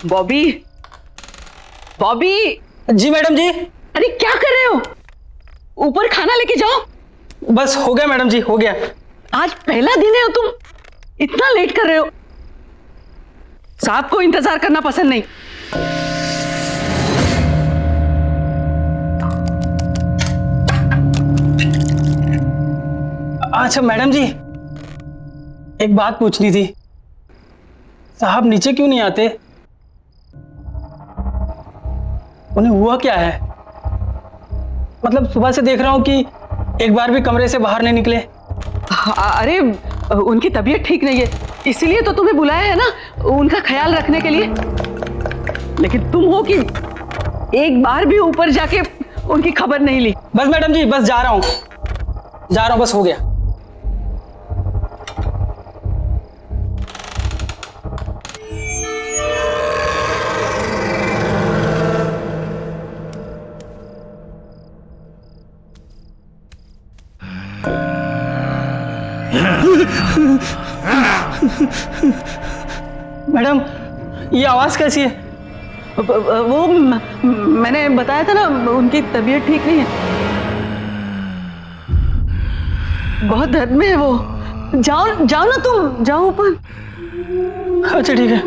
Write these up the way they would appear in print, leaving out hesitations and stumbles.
बॉबी, बॉबी। जी madam जी। अरे क्या कर रहे हो? ऊपर खाना लेके जाओ। बस हो गया मैडम जी, हो गया। आज पहला दिन है और तुम इतना लेट कर रहे हो। साहब को इंतजार करना पसंद नहीं। अच्छा मैडम जी, एक बात पूछनी थी। साहब नीचे क्यों नहीं आते? उन्हें हुआ क्या है? मतलब सुबह से देख रहा हूं कि एक बार भी कमरे से बाहर नहीं निकले। अरे उनकी तबीयत ठीक नहीं है, इसीलिए तो तुम्हें बुलाया है ना, उनका ख्याल रखने के लिए। लेकिन तुम हो कि एक बार भी ऊपर जाके उनकी खबर नहीं ली। बस मैडम जी, बस जा रहा हूं, बस हो गया। मैडम, ये आवाज कैसी है? वो मैंने बताया था ना, उनकी तबीयत ठीक नहीं है, बहुत दर्द में है वो। जाओ जाओ ना, तुम जाओ ऊपर। अच्छा ठीक है।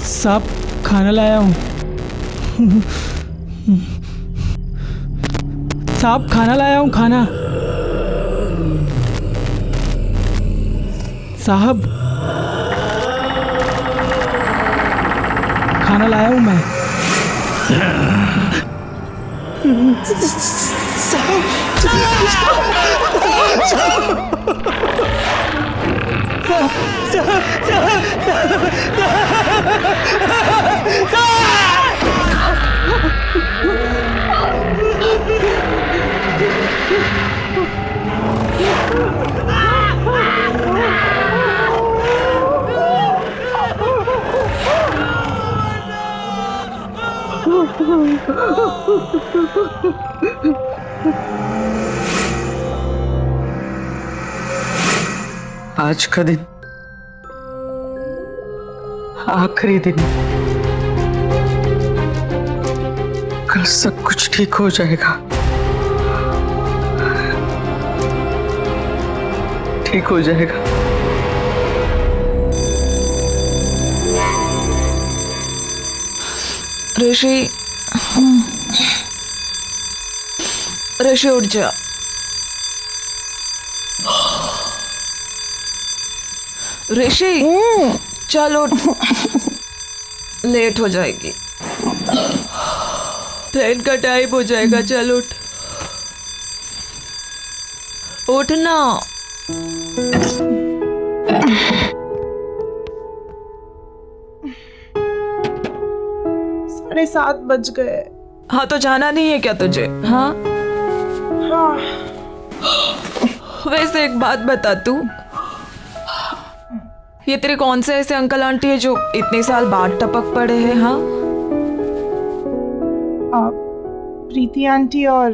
साहब, खाना लाया हूँ। साहब, खाना लाया हूँ, खाना। साहब, खाना लाया हूँ मैं। आज का दिन आखिरी दिन, कल सब कुछ ठीक हो जाएगा, ठीक हो जाएगा। ऋषि, ऋषि उठ जा। ऋषि चल उठ, लेट हो जाएगी, ट्रेन का टाइम हो जाएगा। चल उठ, उठ ना। 7:30 बज गए। हाँ तो जाना नहीं है क्या तुझे? हाँ हाँ। वैसे एक बात बता, तू ये तेरे कौन से ऐसे अंकल आंटी है जो इतने साल बाद टपक पड़े हैं? हाँ, प्रीति आंटी और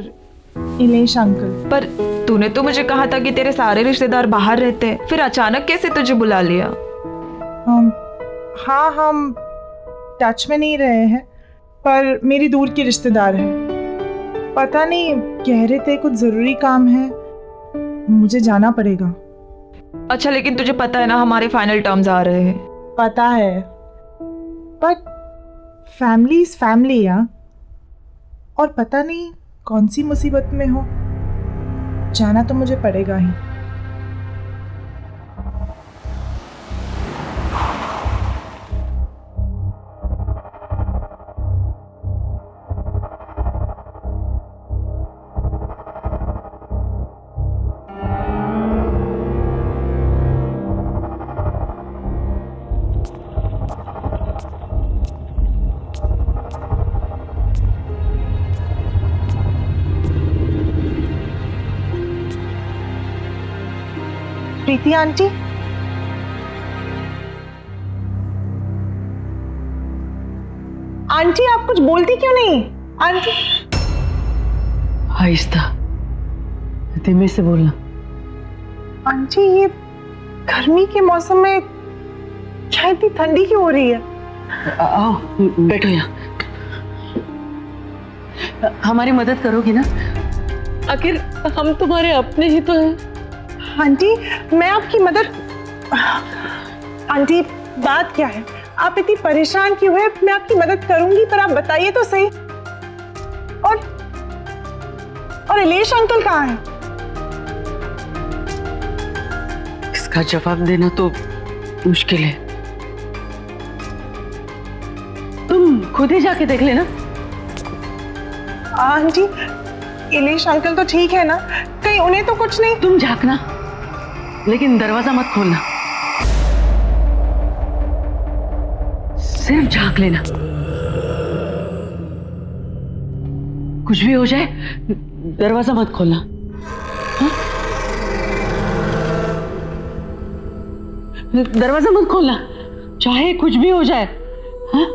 इलेश अंकल। पर तूने तो मुझे कहा था कि तेरे सारे रिश्तेदार बाहर रहते हैं, फिर अचानक कैसे तुझे बुला लिया? हाँ, हम टच में नहीं रहे हैं, पर मेरी दूर की रिश्तेदार है। पता नहीं, कह रहे थे कुछ जरूरी काम है, मुझे जाना पड़ेगा। अच्छा, लेकिन तुझे पता है ना हमारे फाइनल टर्म्स आ रहे हैं। पता है, बट फैमिली इज फैमिली यार। और पता नहीं कौन सी मुसीबत में हो, जाना तो मुझे पड़ेगा ही। प्रीति आंटी, आंटी आप कुछ बोलती क्यों नहीं? आंटी आहिस्ता, धीमे से बोलना। आंटी ये गर्मी के मौसम में क्या इतनी ठंडी क्यों हो रही है? आओ बैठो यहाँ। हमारी मदद करोगी ना? आखिर हम तुम्हारे अपने ही तो हैं। आंटी मैं आपकी मदद, आंटी बात क्या है? आप इतनी परेशान क्यों है? मैं आपकी मदद करूंगी, पर आप बताइए तो सही। और इलेश अंकल कहाँ हैं? इसका जवाब देना तो मुश्किल है, तुम खुद ही जाके देख लेना। आंटी इलेश अंकल तो ठीक है ना? कहीं उन्हें तो कुछ नहीं? तुम झांकना, लेकिन दरवाजा मत खोलना, सिर्फ झांक लेना। कुछ भी हो जाए दरवाजा मत खोलना। हाँ? दरवाजा मत खोलना, चाहे कुछ भी हो जाए। हाँ?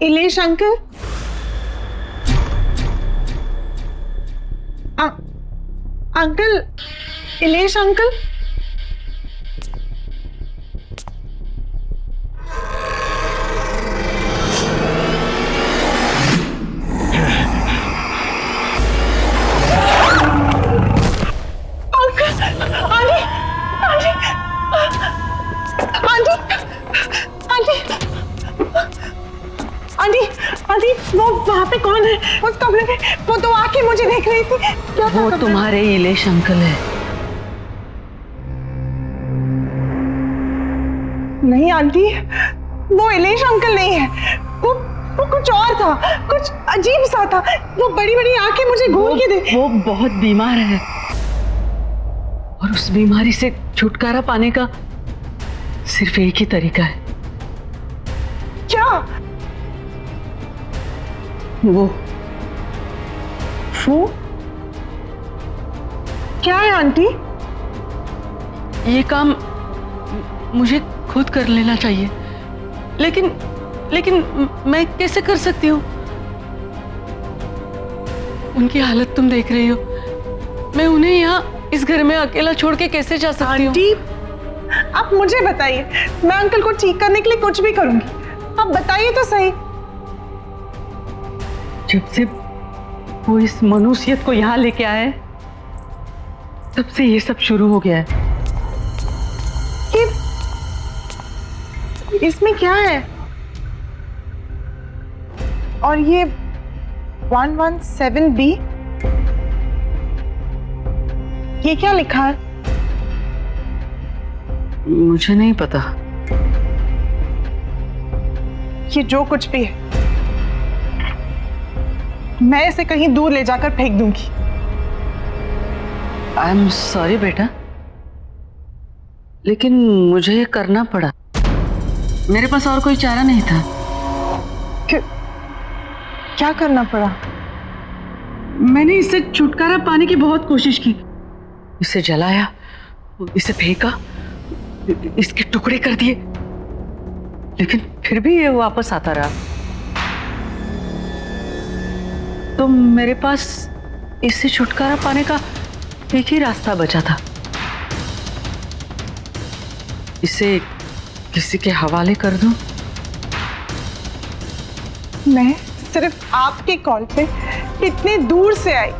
Ilesh uncle, uncle, Ilesh uncle, aunty वो वहाँ पे कौन है उस कमरे में? वो तो आके मुझे देख रही थी। क्या वो तुम्हारे इलेश अंकल है। नहीं आंटी, वो इलेश अंकल नहीं है, वो कुछ और था, कुछ अजीब सा था। वो बड़ी बड़ी आंखें मुझे घूर के दे। वो बहुत बीमार है और उस बीमारी से छुटकारा पाने का सिर्फ एक ही तरीका है। क्या? वो क्या है आंटी? ये काम मुझे खुद कर लेना चाहिए, लेकिन मैं कैसे कर सकती हूँ? उनकी हालत तुम देख रही हो, मैं उन्हें यहाँ इस घर में अकेला छोड़ के कैसे जा सकती हूँ? आंटी आप मुझे बताइए, मैं अंकल को ठीक करने के लिए कुछ भी करूंगी। आप बताइए तो सही। जब से वो इस मनुष्यत को यहाँ लेके आए, तब से ये सब शुरू हो गया है। इसमें क्या है? और ये 117B, ये क्या लिखा है? मुझे नहीं पता। ये जो कुछ भी है, मैं इसे कहीं दूर ले जाकर फेंक दूंगी। आई एम सॉरी बेटा, लेकिन मुझे ये करना पड़ा। मेरे पास और कोई चारा नहीं था। क्या करना पड़ा? मैंने इससे छुटकारा पाने की बहुत कोशिश की, इसे जलाया, इसे फेंका, इसके टुकड़े कर दिए, लेकिन फिर भी ये वापस आता रहा। तो मेरे पास इससे छुटकारा पाने का एक ही रास्ता बचा था, इसे किसी के हवाले कर दूं। मैं सिर्फ आपके कॉल पे इतने दूर से आई,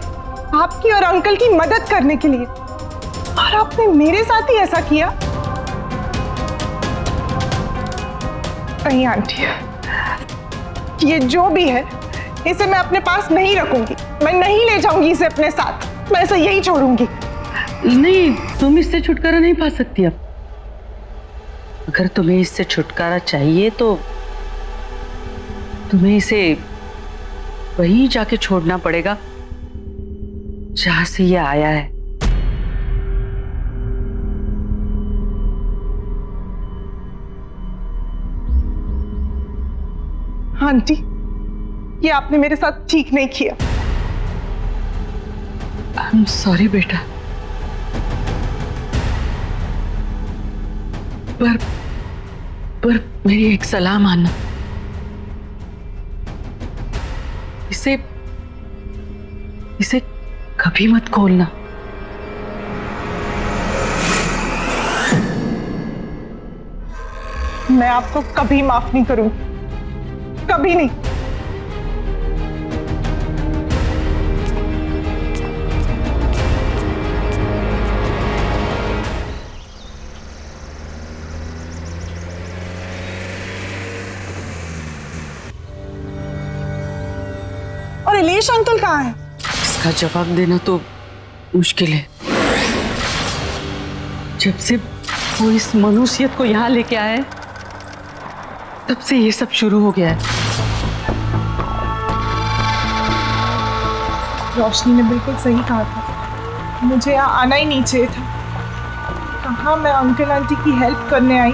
आपकी और अंकल की मदद करने के लिए, और आपने मेरे साथ ही ऐसा किया? नहीं आंटी, ये जो भी है इसे मैं अपने पास नहीं रखूंगी, मैं नहीं ले जाऊंगी इसे अपने साथ, मैं इसे यही छोड़ूंगी। नहीं, तुम इससे छुटकारा नहीं पा सकती अब। अगर तुम्हें इससे छुटकारा चाहिए तो तुम्हें इसे वहीं जाके छोड़ना पड़ेगा जहां से ये आया है। आंटी, ये आपने मेरे साथ ठीक नहीं किया। आई एम सॉरी बेटा, पर मेरी एक सलाह मानना, इसे कभी मत खोलना। मैं आपको कभी माफ नहीं करूंगी, कभी नहीं। और इलेश अंकल कहाँ है? इसका जवाब देना तो मुश्किल है। जब से वो इस मनुष्यत को यहाँ लेके आए तब से ये सब शुरू हो गया है। रोशनी ने बिल्कुल सही कहा था, मुझे यहाँ आना ही नहीं चाहिए था। कहाँ मैं अंकल आंटी की हेल्प करने आई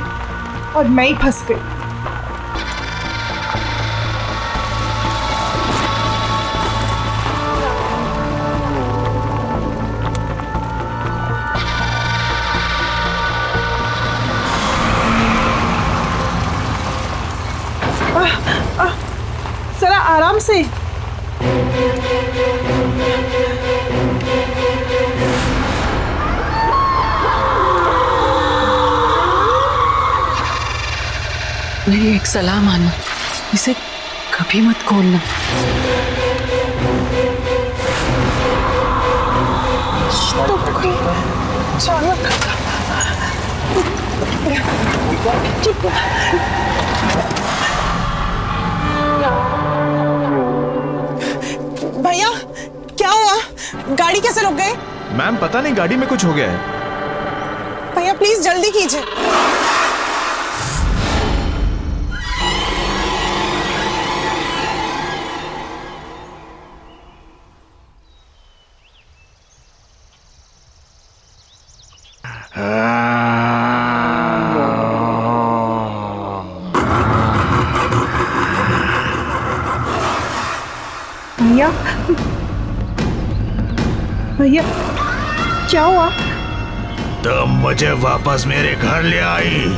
और मैं ही फंस गई। जरा आराम से। मेरी एक सलाह मानो, इसे कभी मत खोलना। तो कोई अचानक भैया, क्या हुआ? गाड़ी कैसे रुक गए? मैम पता नहीं, गाड़ी में कुछ हो गया है। भैया प्लीज जल्दी कीजिए। भैया, भैया क्या हुआ? तुम मुझे वापस मेरे घर ले आई।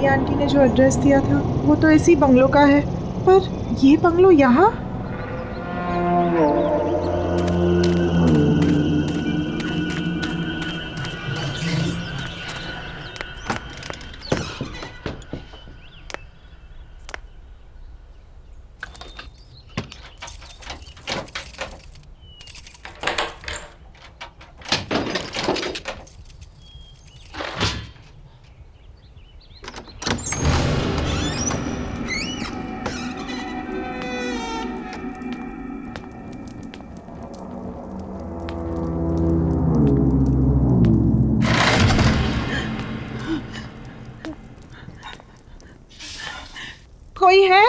आंटी ने जो एड्रेस दिया था वो तो इसी बंगलो का है, पर ये बंगलो यहाँ? कोई है?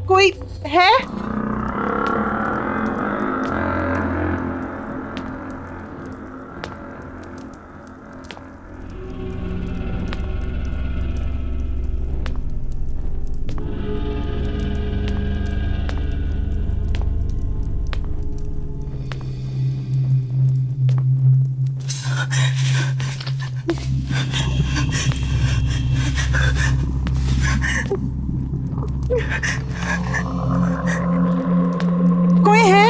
कोई है? कोई है?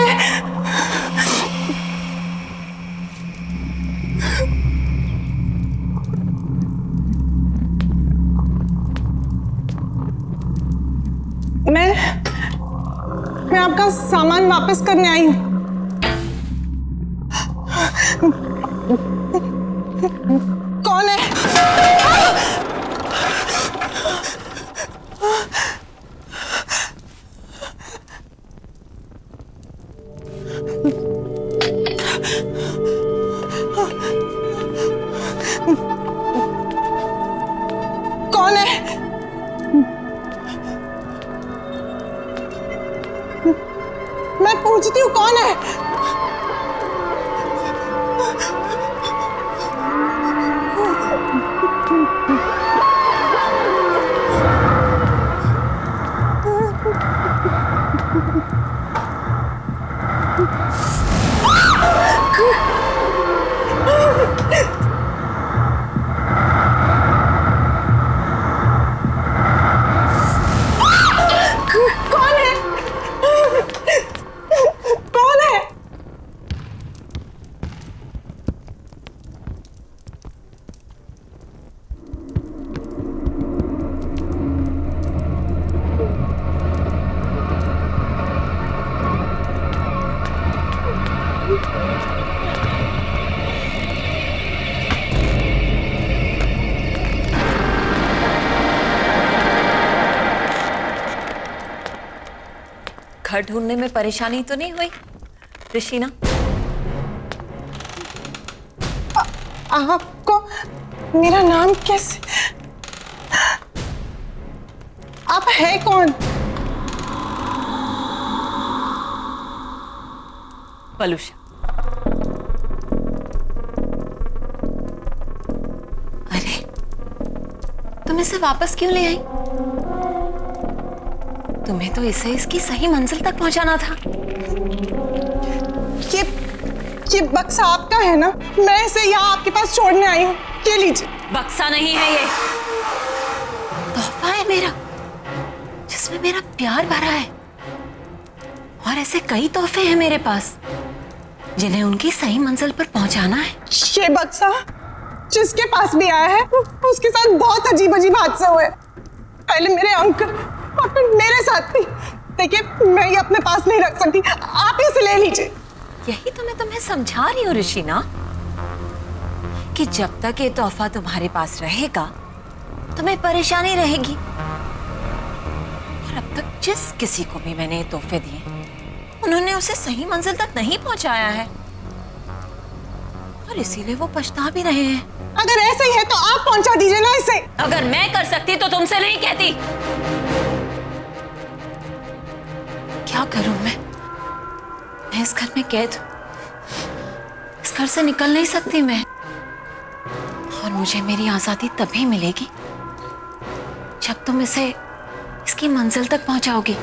मैं आपका सामान वापस करने आई हूँ। कौन है? कौन है? मैं पूछती हूँ कौन है? कौन है? कौन है? घर ढूंढने में परेशानी तो नहीं हुई ऋषिना? आपको मेरा नाम कैसे? आप है कौन? पलूषा। अरे तुम इसे वापस क्यों ले आई? तुम्हें तो इसे इसकी सही मंजिल तक पहुंचाना था। ये बक्सा आपका है ना? मैं इसे यहाँ आपके पास छोड़ने आई हूँ। ये लीजिए। बक्सा नहीं है ये, तोहफा है मेरा, जिसमें मेरा प्यार भरा है। और ऐसे कई तोहफे हैं मेरे पास जिन्हें उनकी सही मंजिल पर पहुंचाना है। ये बक्सा जिसके पास भी आया है उसके साथ बहुत अजीब अजीब हादसे हुए। पहले मेरे अंकल और फिर मेरे साथ भी। देखिए मैं ये अपने पास नहीं रख सकती, आप इसे ले लीजिए। यही तो मैं तुम्हें समझा रही हूँ ऋषिना, कि जब तक ये तोहफा तुम्हारे पास रहेगा तुम्हें परेशानी रहेगी। और अब तक जिस किसी को भी मैंने ये तोहफे दिए उन्होंने उसे सही मंजिल तक नहीं पहुंचाया है, और इसीलिए वो पछता भी रहे हैं। अगर ऐसे ही है तो आप पहुंचा दीजिए ना इसे। अगर मैं कर सकती तो तुमसे नहीं कहती। क्या करूं मैं इस घर में कैद हूं। इस घर से निकल नहीं सकती मैं, और मुझे मेरी आजादी तभी मिलेगी जब तुम इसे इसकी मंजिल तक पहुंचाओगी।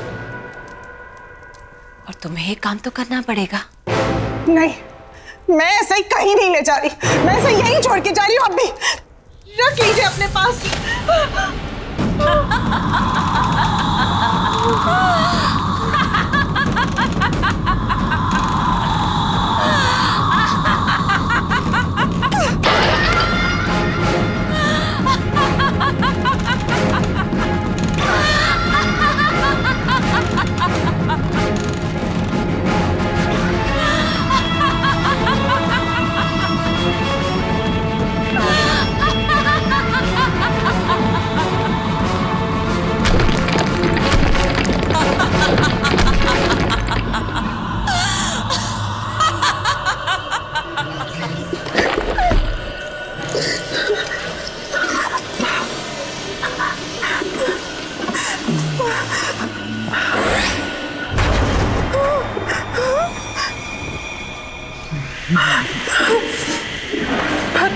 और तुम्हें एक काम तो करना पड़ेगा। नहीं, मैं ऐसे ही कहीं नहीं ले जा रही। मैं इसे यहीं छोड़ के जा रही हूँ। अब भी रख लीजिए अपने पास।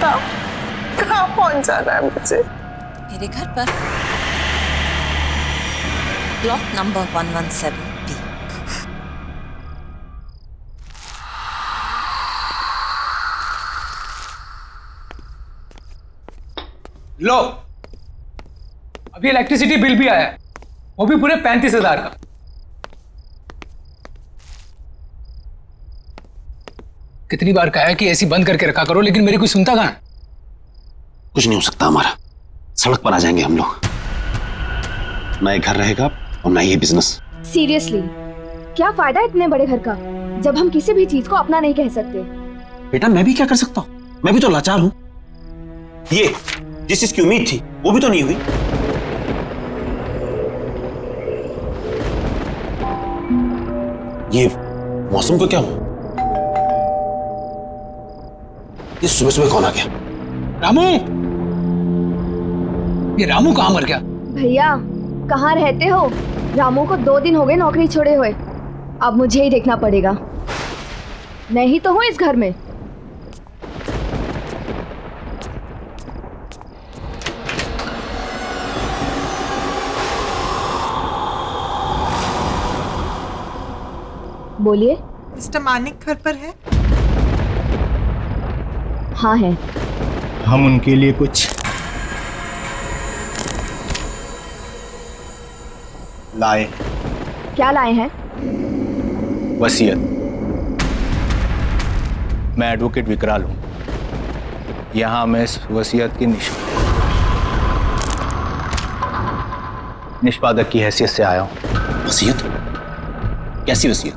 बताओ कहाँ पहुंच जाना है मुझे? मेरे घर पर, ब्लॉक नंबर 117B। लो, अभी इलेक्ट्रिसिटी बिल भी आया है, वो भी पूरे 35,000 का। कितनी बार कहा है कि एसी बंद करके रखा करो, लेकिन मेरी कोई सुनता कहाँ है? कुछ नहीं हो सकता हमारा, सड़क पर आ जाएंगे हम लोग। ना ये घर रहेगा और ना ये बिजनेस। सीरियसली, क्या फायदा इतने बड़े घर का जब हम किसी भी चीज को अपना नहीं कह सकते? बेटा मैं भी क्या कर सकता हूँ, मैं भी तो लाचार हूँ। ये जिस चीज की उम्मीद थी वो भी तो नहीं हुई। ये मौसम को क्या हुआ? ये सुबह सुबह कौन आ गया? रामू, ये रामू कहाँ मर गया? भैया कहाँ रहते हो? रामू को 2 दिन हो गए नौकरी छोड़े हुए। अब मुझे ही देखना पड़ेगा। मैं ही तो हूँ इस घर में। बोलिए। मिस्टर मानिक घर पर है? हाँ है। हम उनके लिए कुछ लाए। क्या लाए हैं? वसीयत। मैं एडवोकेट विकराल हूं, यहां मैं इस वसीयत की निष्पादक की हैसियत से आया हूं। वसीयत? कैसी वसीयत?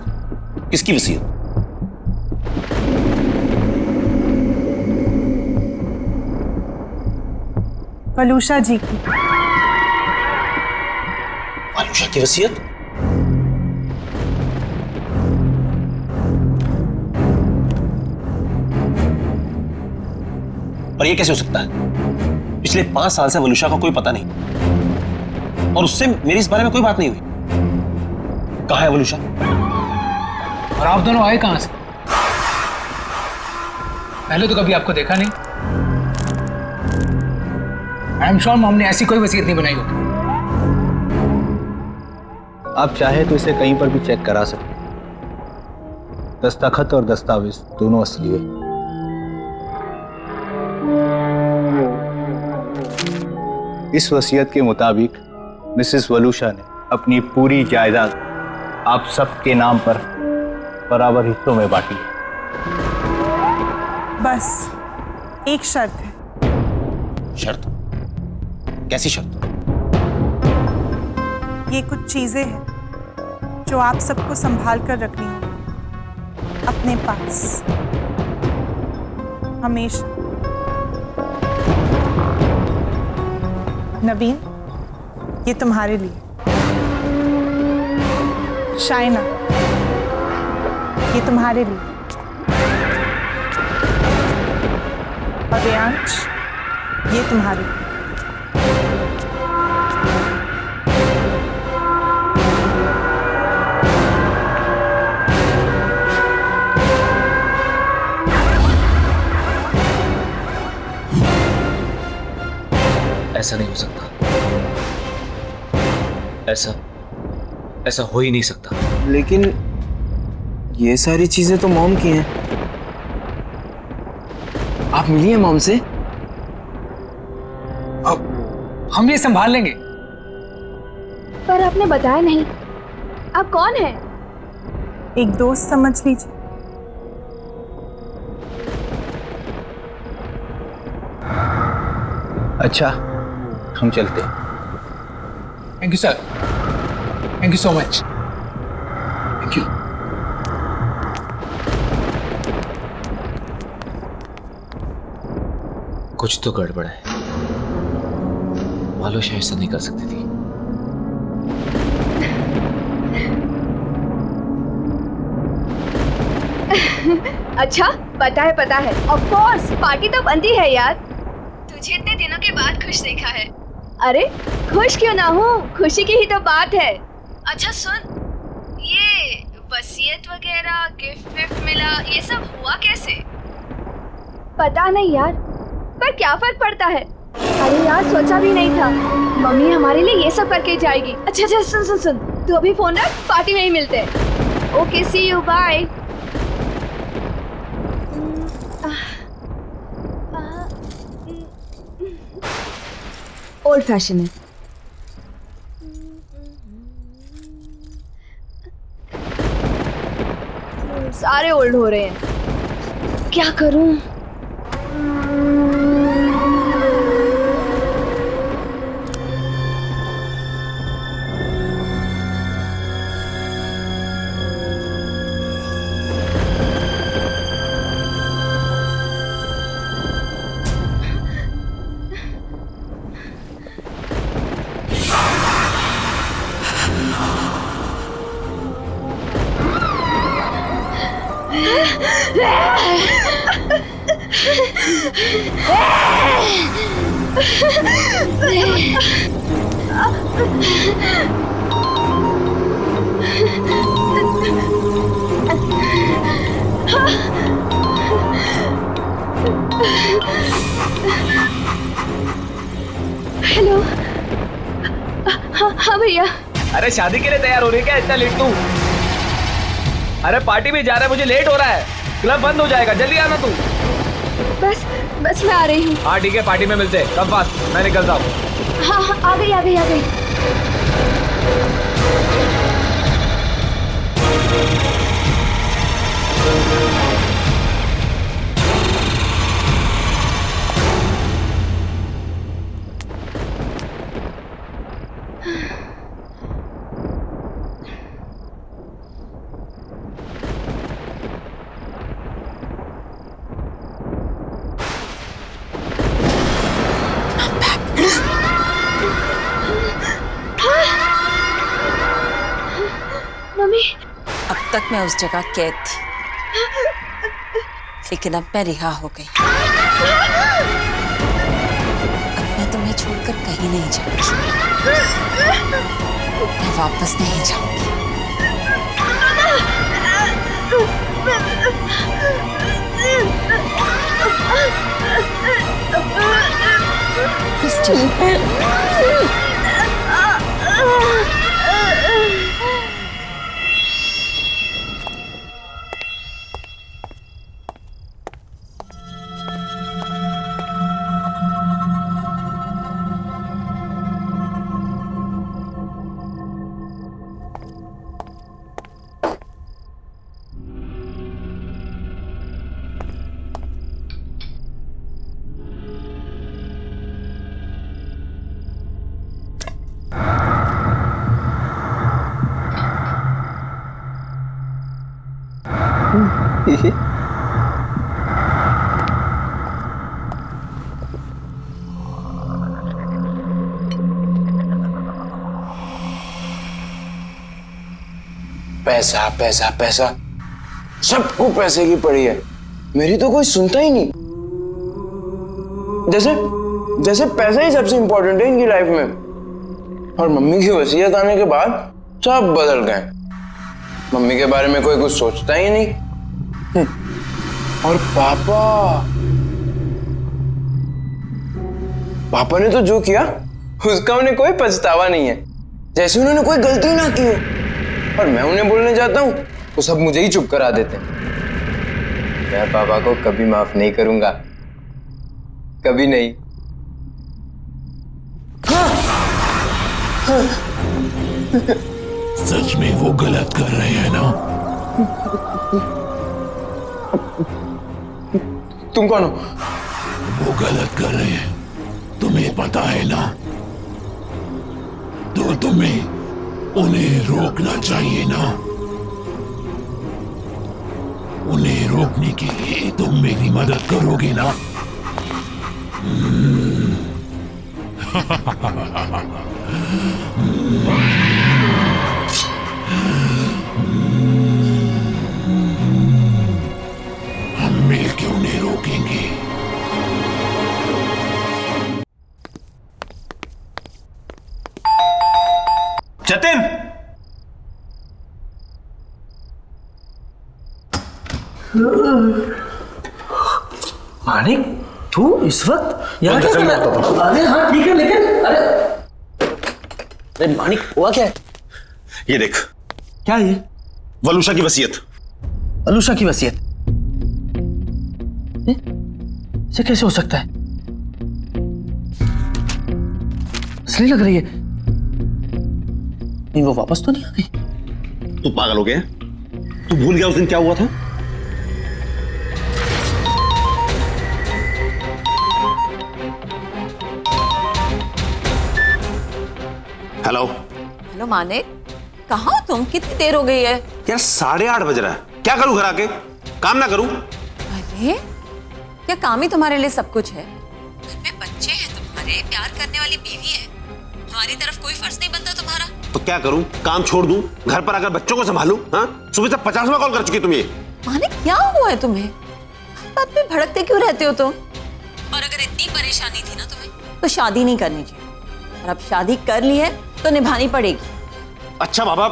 किसकी वसीयत? वलूषा जी की। आलूषा की वसीयत? और ये कैसे हो सकता है? पिछले 5 साल से वलूषा का कोई पता नहीं, और उससे मेरी इस बारे में कोई बात नहीं हुई। कहाँ है वलूषा? और आप दोनों आए कहां से? पहले तो कभी आपको देखा नहीं। आई एम श्योर मॉम ने ऐसी कोई वसीयत नहीं बनाई होगी। आप चाहे तो इसे कहीं पर भी चेक करा सकते हैं। दस्तखत और दस्तावेज दोनों असली है। इस वसीयत के मुताबिक मिसेस वलूषा ने अपनी पूरी जायदाद आप सबके नाम पर बराबर हिस्सों में बांटी है। बस एक शर्त है। शर्त? कैसी शर्त? ये कुछ चीजें हैं जो आप सबको संभाल कर रखनी होगी अपने पास हमेशा। नवीन, ये तुम्हारे लिए। शाइना, ये तुम्हारे लिए। और रेयांश, ये तुम्हारे लिए। ऐसा नहीं हो सकता। ऐसा हो ही नहीं सकता। लेकिन ये सारी चीजें तो मॉम की हैं। आप मिलिए मॉम से। अब हम ये संभाल लेंगे। पर आपने बताया नहीं, आप कौन हैं? एक दोस्त समझ लीजिए। अच्छा, हम चलते हैं। Thank you sir, thank you so much. Thank you. कुछ तो गड़बड़ है। वलूषा ऐसा नहीं कर सकती थी। अच्छा, पता है। ऑफ कोर्स, पार्टी तो बनती है यार। तुझे इतने दिनों के बाद खुश देखा है। अरे खुश क्यों ना हूँ, खुशी की ही तो बात है। अच्छा सुन, ये वसीयत वगैरह गिफ्ट विफ्ट मिला, ये सब हुआ कैसे? पता नहीं यार, पर क्या फर्क पड़ता है। अरे यार, सोचा भी नहीं था मम्मी हमारे लिए ये सब करके जाएगी। अच्छा अच्छा, सुन सुन सुन, तू अभी फोन रख, पार्टी में ही मिलते हैं। Okay, see you, bye. Old fashion है। सारे ओल्ड हो रहे हैं, क्या करूं? हेलो। हाँ भैया। अरे शादी के लिए तैयार हो रही है क्या इतना लेट तू? अरे पार्टी में जा रहा है, मुझे लेट हो रहा है, क्लब बंद हो जाएगा, जल्दी आना तू। बस बस मैं आ रही हूँ। हाँ ठीक है, पार्टी में मिलते हैं, कम फास्ट, मैं निकलता हूँ। हाँ हाँ, आ गई आ गई आ गई। मम्मी, अब तक मैं उस जगह कैद थी, लेकिन अब मैं रिहा हो गई। अब मैं तुम्हें छोड़कर कहीं नहीं जाऊंगी, मैं वापस नहीं जाऊंगी। पैसा पैसा पैसा, सबको पैसे की पड़ी है, मेरी तो कोई सुनता ही नहीं। जैसे जैसे पैसा ही सबसे इंपॉर्टेंट है इनकी लाइफ में। और मम्मी की वसीयत आने के बाद सब बदल गए। मम्मी के बारे में कोई कुछ सोचता ही नहीं। और पापा ने तो जो किया उसका उन्हें कोई पछतावा नहीं है, जैसे उन्होंने कोई गलती ना की हो। और मैं उन्हें बोलने जाता हूँ तो सब मुझे ही चुप करा देते हैं। मैं पापा को कभी माफ नहीं करूंगा, कभी नहीं। सच में वो गलत कर रहे हैं ना? तुम कौन हो? वो गलत कर रहे हैं, तुम्हें पता है ना? तो तुम्हें उन्हें रोकना चाहिए ना? उन्हें रोकने के लिए तुम मेरी मदद करोगे ना? हम मिलकर उन्हें रोकेंगे। जतिन! मानिक, तू इस वक्त यहाँ मैं क्या घर कर में रहा आता हूँ। है? अरे हाँ ठीक है, लेकिन अरे मानिक हुआ क्या है? ये देख, क्या है ये? वलूशा की वसीयत। अलूशा की वसीयत? इसे कैसे हो सकता है? असली लग रही है। नहीं, वो वापस तो नहीं आ गई? तू पागल हो गया? तू भूल गया उस दिन क्या हुआ था? हेलो हेलो मानिक, कहाँ हो तुम? कितनी देर हो गई है? यार 8:30 बज रहा है। क्या करूं घर आके? काम ना करूं? अरे क्या काम ही तुम्हारे लिए सब कुछ है? घर में बच्चे हैं तुम्हारे, प्यार करने वाली बीवी है, हमारी तरफ कोई फर्ज नहीं बनता तुम्हारा? तो क्या करूं? काम छोड़ दूं? घर पर आकर बच्चों को संभालूं? हाँ, सुबह से 50वां कॉल कर चुकी तुम ये। मानिक क्या हुआ है तुम्हें? हर बात पे भड़कते क्यों रहते हो तुम? और अगर इतनी परेशानी थी ना तुम्हें तो शादी नहीं करनी चाहिए, और अब शादी कर ली है तो निभानी पड़ेगी। अच्छा बाबा,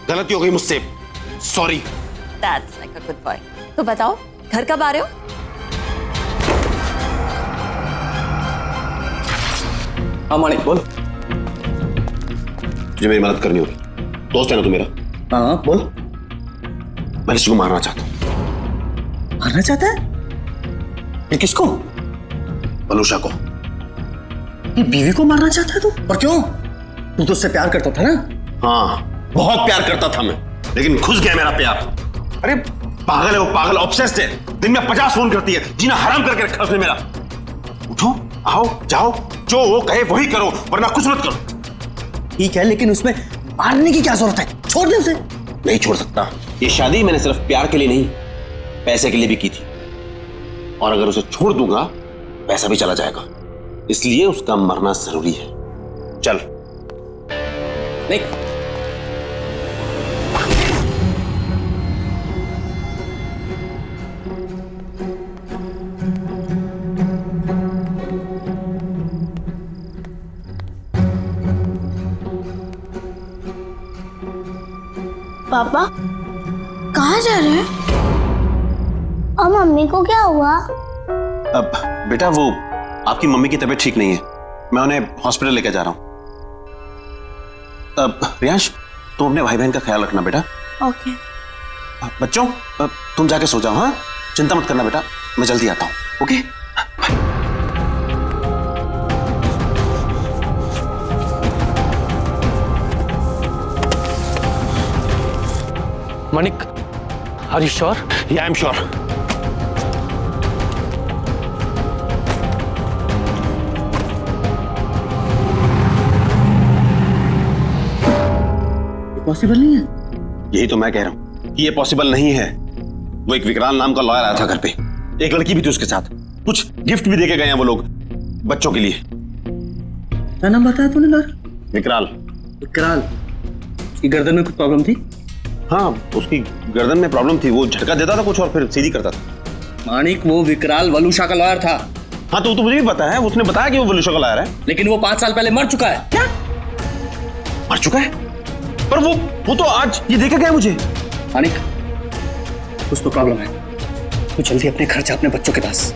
गलती हो गई मुझसे, sorry. That's like a good boy। तो बताओ घर कब आ रहे हो? हाँ मानिक बोल। तुझे मेरी मदद करनी होगी, दोस्त है ना तू मेरा। हाँ बोल। मैं किसी को मारना चाहता हूँ। मारना चाहता है? ये किसको? वलूशा को। ये बीवी को मारना चाहता है तू? और क्यों? तू तो उससे प्यार करता था ना? हाँ, बहुत प्यार करता था मैं, लेकिन घुस गया मेरा प्यार। अरे पागल है वो, पागल, ऑब्सेस्ड है। दिन में 50 फोन करती है, जीना हराम करके रखा उसने मेरा। उठो, आओ, जाओ, जो वो कहे वही करो, वरना कुछ मत करो। ठीक है, लेकिन उसमें मारने की क्या जरूरत है? छोड़ दे उसे। नहीं छोड़ सकता। ये शादी मैंने सिर्फ प्यार के लिए नहीं, पैसे के लिए भी की थी, और अगर उसे छोड़ दूंगा पैसा भी चला जाएगा, इसलिए उसका मरना जरूरी है। चल। नहीं, पापा कहाँ जा रहे हैं? और मम्मी को क्या हुआ? अब बेटा वो आपकी मम्मी की तबीयत ठीक नहीं है, मैं उन्हें हॉस्पिटल लेकर जा रहा हूं। अब रियांश, तुम अपने भाई बहन का ख्याल रखना बेटा। ओके। बच्चों, तुम जाके सो जाओ। हाँ, चिंता मत करना बेटा, मैं जल्दी आता हूँ। Okay. Manik, are you sure? या आई एम श्योर। पॉसिबल नहीं है। यही तो मैं कह रहा हूँ कि ये पॉसिबल नहीं है। वो एक विकराल नाम का लॉयर आया था घर पे, एक लड़की भी थी उसके साथ, कुछ गिफ्ट भी देके गए हैं वो लोग बच्चों के लिए। क्या नाम बताया तूने लॉयर? विकराल। विकराल? उसकी गर्दन में कुछ प्रॉब्लम थी? हाँ, उसकी गर्दन में प्रॉब्लम थी, वो झटका देता था कुछ और फिर सीधी करता था। मानिक, वो विकराल वलूशा का लॉयर था। हाँ, तो मुझे भी पता है, उसने बताया कि वो वलूशा का लॉयर है। लेकिन वो 5 साल पहले मर चुका है। क्या? मर चुका है? पर वो तो आज ये देखे गए मुझे। मानिक, कुछ तो प्रॉब्लम है। तू जल्दी अपने घर जा, अपने बच्चों के पास।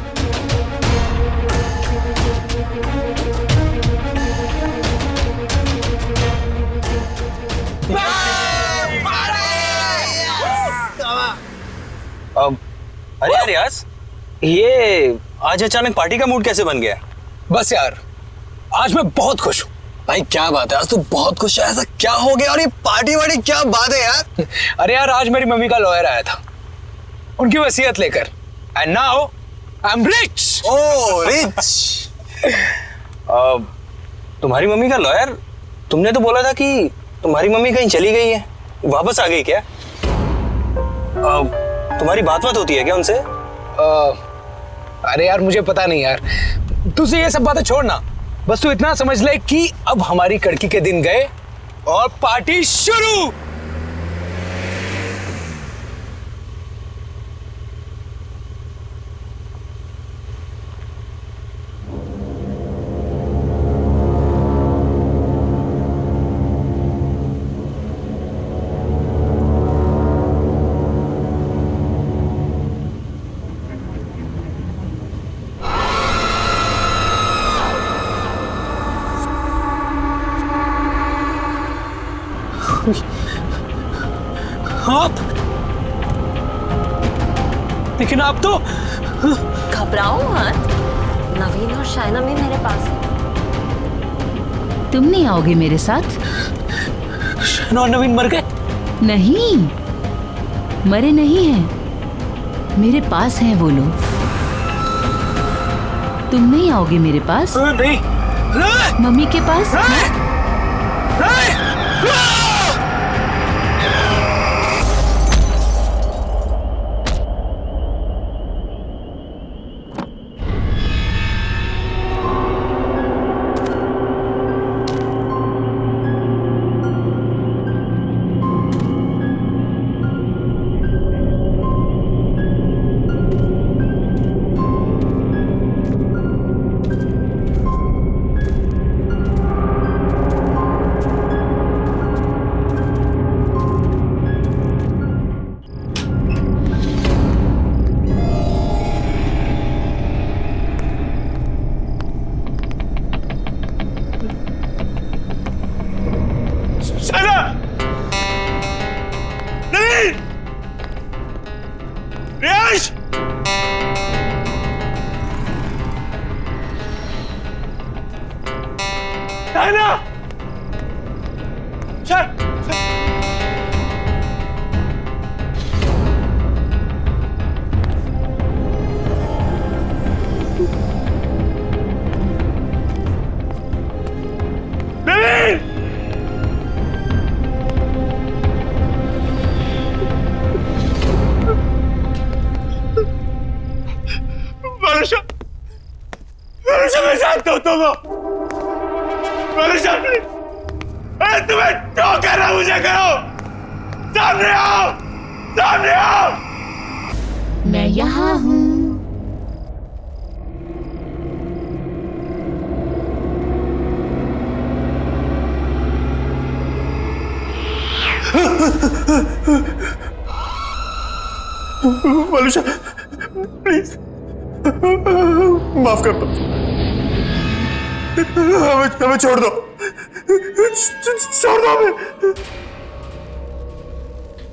अरे यार यास, ये आज अचानक पार्टी का मूड कैसे बन गया? बस यार, आज मैं बहुत खुश हूँ। भाई क्या बात है, आज तो बहुत खुश है। ऐसा क्या हो गया? और ये पार्टी वार्टी क्या बात है यार? अरे यार, आज मेरी मम्मी का लॉयर आया था उनकी वसीयत लेकर, and now I am rich. Oh rich. तुम्हारी मम्मी का लॉयर? तुमने तो बोला था कि तुम्हारी मम्मी कहीं चली गई है, वापस आ गई क्या? तुम्हारी बात होती है क्या उनसे? अरे यार मुझे पता नहीं यार, तुझे ये सब बातें छोड़ना, बस तू इतना समझ ले कि अब हमारी कड़की के दिन गए और पार्टी शुरू। आप, लेकिन आप तो घबराओ मत, नवीन और शाइना भी मेरे पास है। तुम नहीं आओगे मेरे साथ? शाइना और नवीन मर गए? नहीं, मरे नहीं हैं, मेरे पास हैं वो लोग। तुम नहीं आओगे मेरे पास? नहीं। मम्मी के पास? मैं जानता हूं तुम्हें, तुम्हें जो करना मुझे करो। सामने आओ, सामने आओ। मैं यहाँ हूँ। वलुषा, प्लीज माफ कर दो, हमें छोड़ दो, छोड़ दो हमें।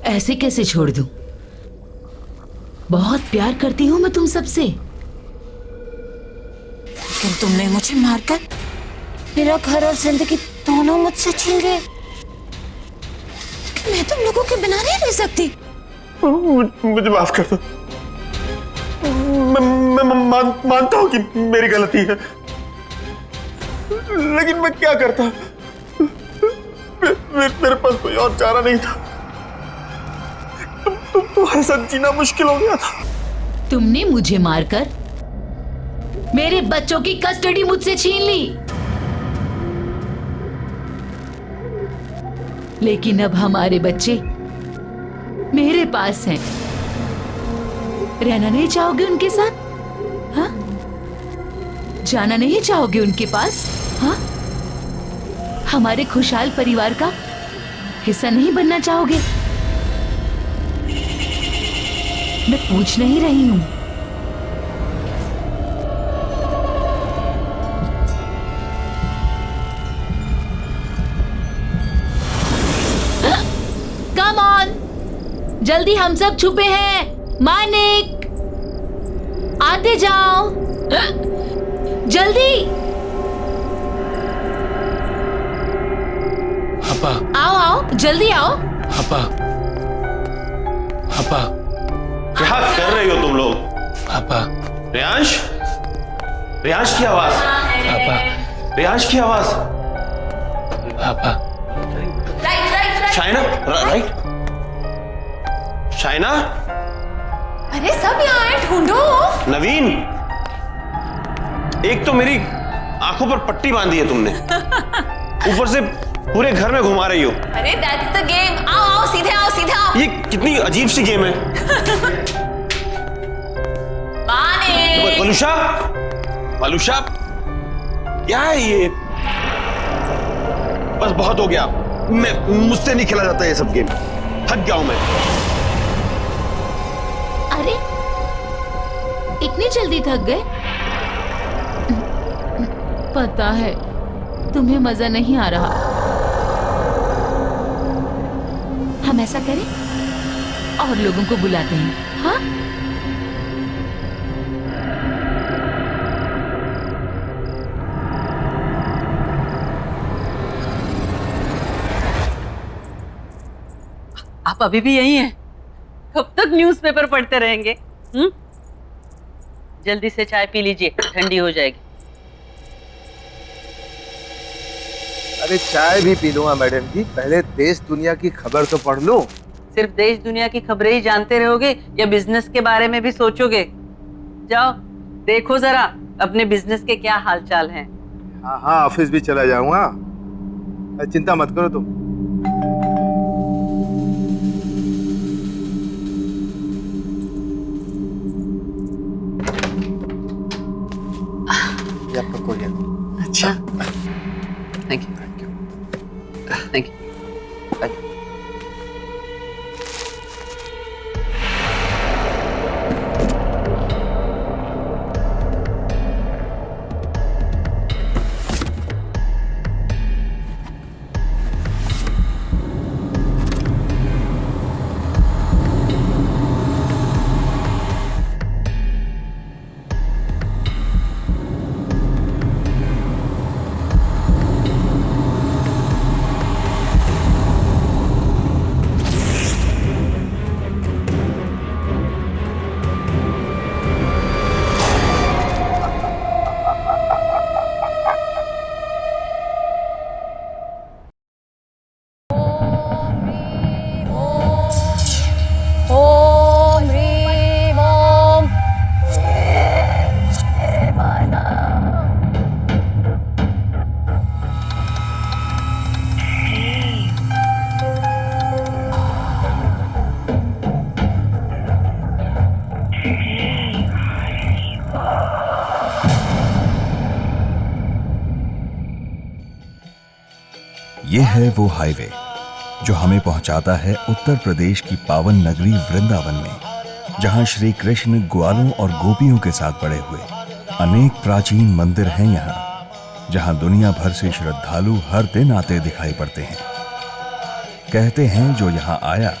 ऐसे कैसे छोड़ दूं? बहुत प्यार करती हूँ मैं तुम सबसे। लेकिन तुमने मुझे मारकर मेरा घर और जिंदगी दोनों मुझसे छीन गए। मैं तुम लोगों के बिना नहीं रह सकती। मुझे माफ कर दो। मैं मानता हूं कि मेरी गलती है, लेकिन मैं क्या करता? मेरे पास कोई और चारा नहीं था। तुम्हारे साथ जीना मुश्किल हो गया था। तुमने मुझे मारकर मेरे बच्चों की कस्टडी मुझसे छीन ली, लेकिन अब हमारे बच्चे मेरे पास हैं। रहना नहीं चाहोगे उनके साथ? हाँ? जाना नहीं चाहोगे उनके पास? हाँ? हमारे खुशहाल परिवार का हिस्सा नहीं बनना चाहोगे? मैं पूछ नहीं रही हूं। कम ऑन, जल्दी, हम सब छुपे हैं। मानिक, आते जाओ, जल्दी। पापा, आओ आओ, जल्दी आओ। पापा, पापा, क्या कर रही हो तुम लोग? पापा, रियांश, रियांश की आवाज। पापा, रियांश की आवाज। पापा, शाइना, राइट? शाइना, अरे सब यहाँ है, ढूंढो। नवीन, एक तो मेरी आंखों पर पट्टी बांधी है तुमने, ऊपर से पूरे घर में घुमा रही हो। अरे दैट्स द गेम। आओ आओ, सीधे आओ, सीधे आओ। ये कितनी अजीब सी गेम है। वलुषा, वलुषा, क्या है ये? बस बहुत हो गया, मुझसे नहीं खेला जाता ये सब गेम, थक गया हूं मैं। अरे इतनी जल्दी थक गए? पता है तुम्हें मजा नहीं आ रहा। हम ऐसा करें और लोगों को बुलाते हैं। हाँ, आप अभी भी यही हैं? कब तक न्यूज़पेपर पढ़ते रहेंगे? जल्दी से चाय पी लीजिए, ठंडी हो जाएगी। अरे चाय भी पी लूंगा मैडम जी, पहले देश दुनिया की खबर तो पढ़ लूं। सिर्फ देश दुनिया की खबरें ही जानते रहोगे या बिजनेस के बारे में भी सोचोगे? जाओ देखो जरा अपने बिजनेस के क्या हालचाल हैं। हाँ हाँ, ऑफिस भी चला जाऊंगा, चिंता मत करो तुम। आपका कोरियर। अच्छा, thank you thank you thank you. ये है वो हाईवे जो हमें पहुंचाता है उत्तर प्रदेश की पावन नगरी वृंदावन में, जहां श्री कृष्ण ग्वालों और गोपियों के साथ बड़े हुए। अनेक प्राचीन मंदिर हैं यहाँ, जहां दुनिया भर से श्रद्धालु हर दिन आते दिखाई पड़ते हैं। कहते हैं जो यहाँ आया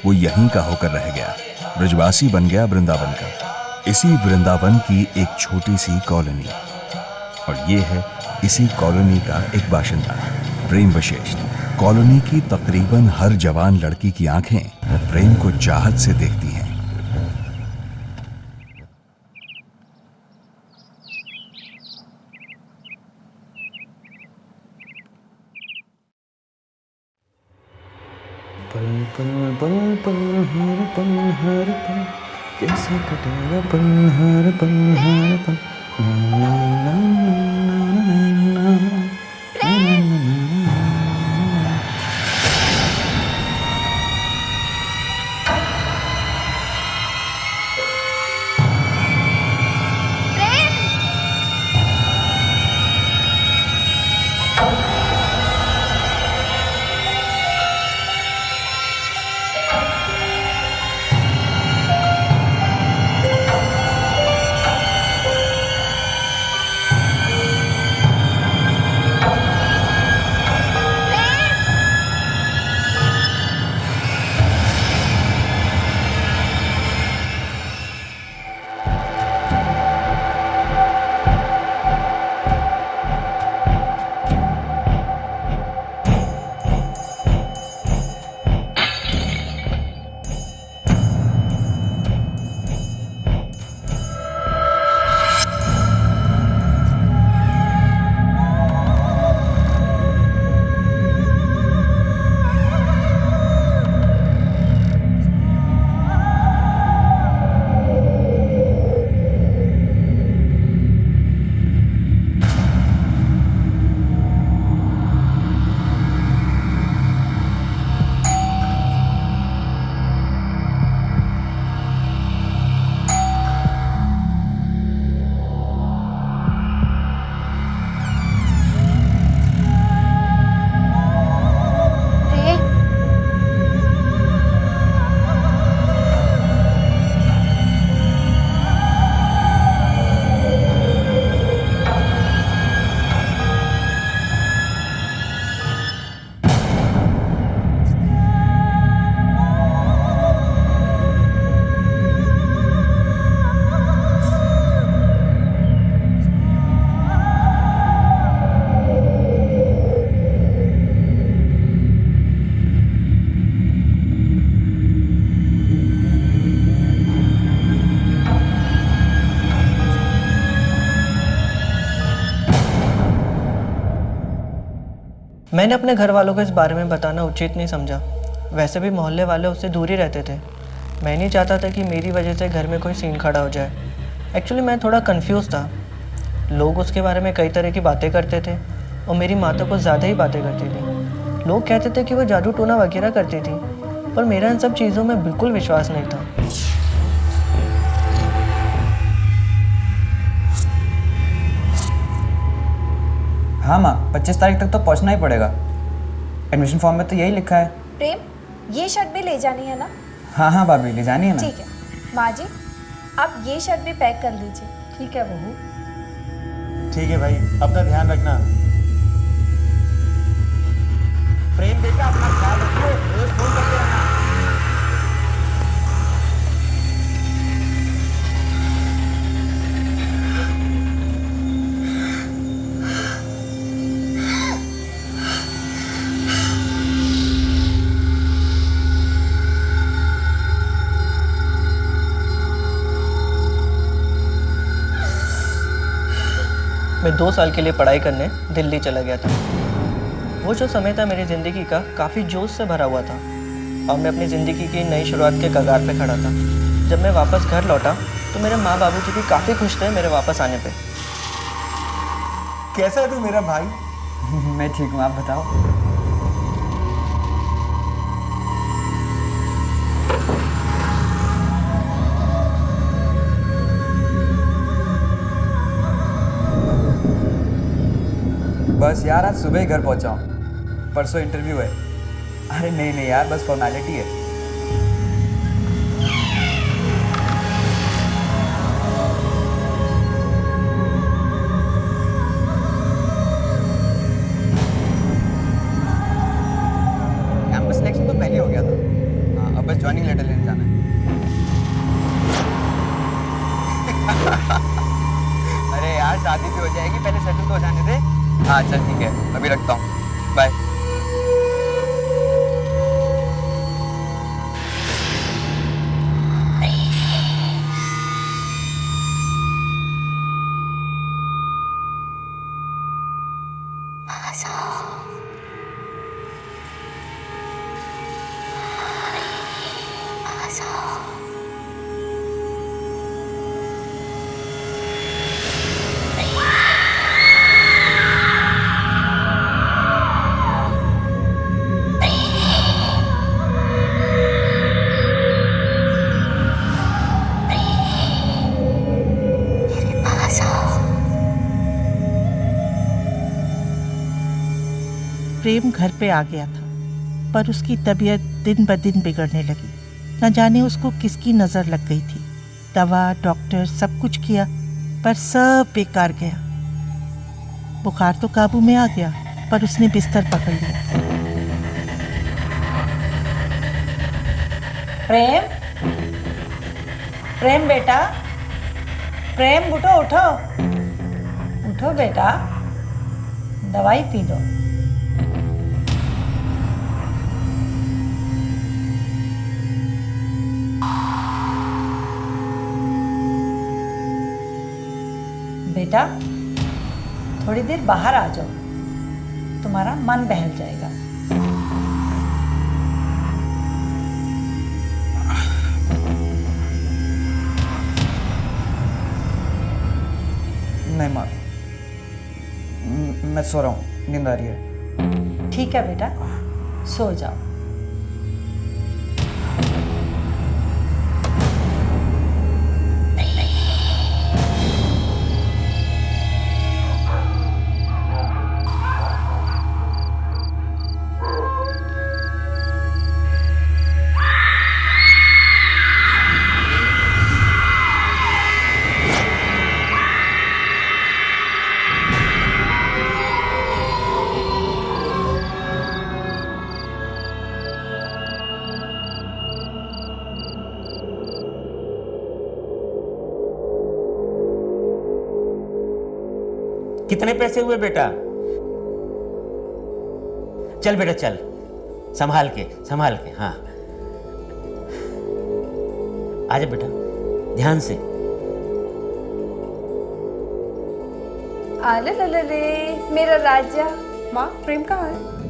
वो यहीं का होकर रह गया, ब्रजवासी बन गया वृंदावन का। इसी वृंदावन की एक छोटी सी कॉलोनी, और ये है इसी कॉलोनी का एक बाशिंदा प्रेम वशिष्ठ। कॉलोनी की तकरीबन हर जवान लड़की की आंखें प्रेम को चाहत से देखती हैं। पल पल पल पल हर पल कैसे कटेगा पल हर पल हर पल। मैंने अपने घर वालों को इस बारे में बताना उचित नहीं समझा। वैसे भी मोहल्ले वाले उससे दूर ही रहते थे। मैं नहीं चाहता था कि मेरी वजह से घर में कोई सीन खड़ा हो जाए। एक्चुअली मैं थोड़ा कंफ्यूज था। लोग उसके बारे में कई तरह की बातें करते थे और मेरी माँ तो कुछ ज़्यादा ही बातें करती थी। लोग कहते थे कि वो जादू टोना वगैरह करती थी, पर मेरा इन सब चीज़ों में बिल्कुल विश्वास नहीं था। हाँ माँ, 25 तारीख तक तो पहुँचना ही पड़ेगा। एडमिशन फॉर्म में तो यही लिखा है। प्रेम, ये शर्ट भी ले जानी है ना? हाँ हाँ भाभी, ले जानी है ना। ठीक है माँ जी, आप ये शर्ट भी पैक कर लीजिए। ठीक है बहू। ठीक है भाई, अपना ध्यान रखना। प्रेम बेटा, अपना ख्याल रखियो, रोज फोन करते रहना। मैं 2 साल के लिए पढ़ाई करने दिल्ली चला गया था। वो जो समय था मेरी ज़िंदगी का काफ़ी जोश से भरा हुआ था और मैं अपनी ज़िंदगी की नई शुरुआत के कगार पे खड़ा था। जब मैं वापस घर लौटा तो मेरे माँ बाबूजी भी काफ़ी खुश थे मेरे वापस आने पे। कैसा है तू मेरा भाई? मैं ठीक हूँ, आप बताओ। बस यार, आज सुबह ही घर पहुंचा हूँ। परसों इंटरव्यू है। अरे नहीं नहीं यार, बस फॉर्मेलिटी है। कैंपस सिलेक्शन तो पहले हो गया था। हाँ, अब बस ज्वाइनिंग लेटर लेने जाना है। अरे यार, शादी भी हो जाएगी, पहले सेटल तो हो जाने दे। हाँ चल ठीक है, अभी रखता हूँ, बाय। प्रेम घर पे आ गया था, पर उसकी तबीयत दिन ब दिन बिगड़ने लगी। न जाने उसको किसकी नज़र लग गई थी। दवा, डॉक्टर, सब कुछ किया, पर सब बेकार गया। बुखार तो काबू में आ गया, पर उसने बिस्तर पकड़ लिया। प्रेम, प्रेम बेटा, प्रेम उठो उठो उठो बेटा, दवाई पी लो। बेटा, थोड़ी देर बाहर आ जाओ, तुम्हारा मन बहल जाएगा। नहीं माँ, मैं सो रहा हूँ, नींद आ रही है। ठीक है बेटा, सो जाओ। कितने पैसे हुए बेटा? चल बेटा चल, संभाल के, हाँ। आजा बेटा, ध्यान से। आले ले मेरा राजा। माँ, प्रेम कहाँ है?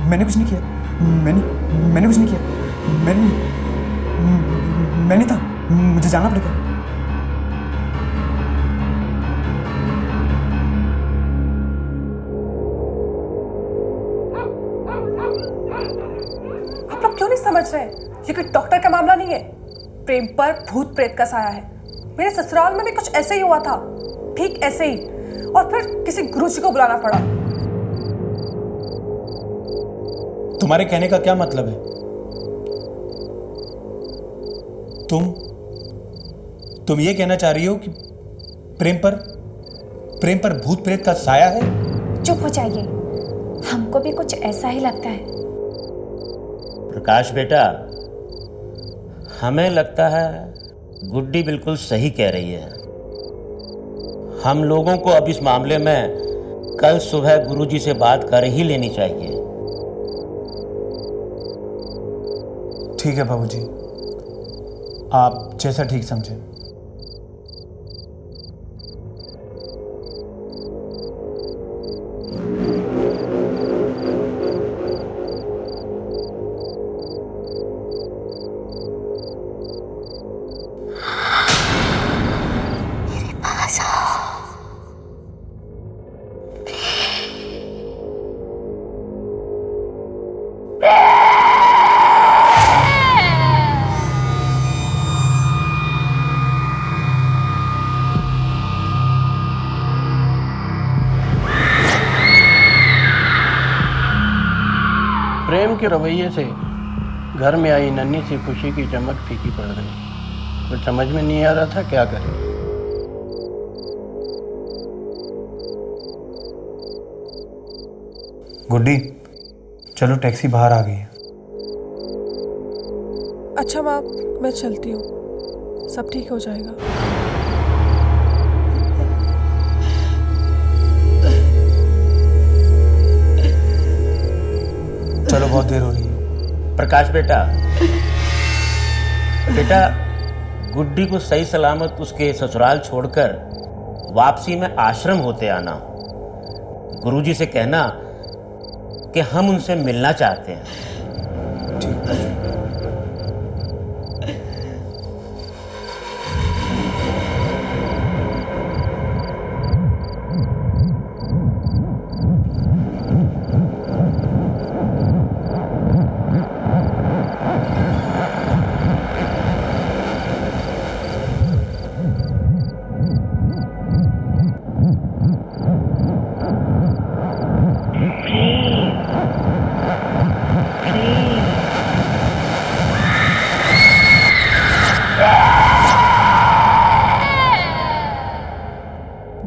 मैंने कुछ नहीं किया, मैंने कुछ नहीं किया, मैं नहीं था, मुझे जाना पड़ेगा। आप लोग क्यों नहीं समझ रहे? ये कोई डॉक्टर का मामला नहीं है, प्रेम पर भूत प्रेत का साया है। मेरे ससुराल में भी कुछ ऐसे ही हुआ था, ठीक ऐसे ही, और फिर किसी गुरुजी को बुलाना पड़ा। तुम्हारे कहने का क्या मतलब है? तुम ये कहना चाह रही हो कि प्रेम पर भूत प्रेत का साया है? चुप हो जाइए, हमको भी कुछ ऐसा ही लगता है। प्रकाश बेटा, हमें लगता है गुड्डी बिल्कुल सही कह रही है। हम लोगों को अब इस मामले में कल सुबह गुरुजी से बात कर ही लेनी चाहिए। ठीक है बाबूजी, आप जैसा ठीक समझें। प्रेम के रवैये से घर में आई नन्ही सी खुशी की चमक फीकी पड़ गई। कुछ समझ में नहीं आ रहा था क्या करें। गुड्डी, चलो टैक्सी बाहर आ गई है। अच्छा बाप, मैं चलती हूँ, सब ठीक हो जाएगा। चलो, बहुत देर हो रही है। प्रकाश बेटा, गुड्डी को सही सलामत उसके ससुराल छोड़कर वापसी में आश्रम होते आना। गुरुजी से कहना कि हम उनसे मिलना चाहते हैं।